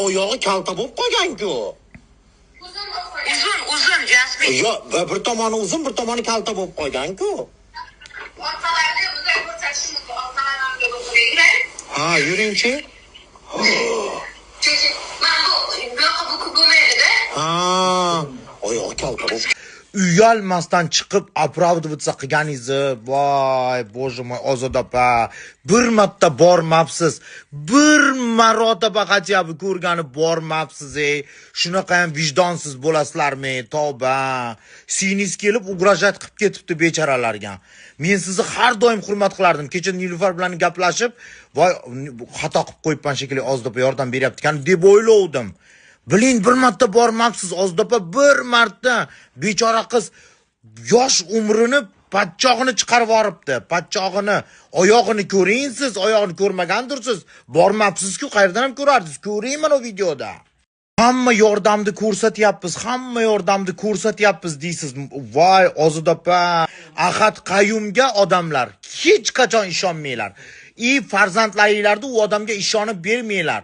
oyog'i kalta bo'lib qolgan-ku. Uzun, Jasmin. Yo, bir tomoni uzun, bir tomoni kalta bo'lib qolgan-ku. Orqalarida bunday ko'rsatish mumkin. Orqalarimga o'tiring. Ha, yuring-chi. Chunki mana bu bo'lmaydi-da. Ha, oyog'i kalta bo'lib. Uyalmasdan chiqib оправдываться qilganingizni, voy, boje moy, Ozod opa, bir marta bormabsiz. Bir marotaba qachiyab ko'rgani bormabsiz, ey. Shunaqa ham vijdonsiz bo'lasizlarmi? Tavba. Singlingiz kelib ugrajat qilib ketibdi bechoralarga. Men sizni har doim hurmat qilardim. Kecha Nilufar bilan gaplashib, voy, xato qilib qo'yibman shekilli, Ozod opa yordam beryapti ekan deb o'ylovdim. Biling, bir marta bormabsiz, Ozod opa, bir marta. Bechora qiz yosh umrini patchog'ini chiqarib yoribdi. Patchog'ini, oyog'ini ko'ring siz, oyog'ini ko'rmagandirsiz. Bormabsiz-ku, qayerdan ham ko'rardingiz? Ko'ring mana bu videoda. Hamma yordamni ko'rsatyapmiz deysiz. Voy, Ozod opa, Ahad Qayumga odamlar hech qachon ishonmanglar. Farzandlaringlarni u odamga ishonib bermanglar.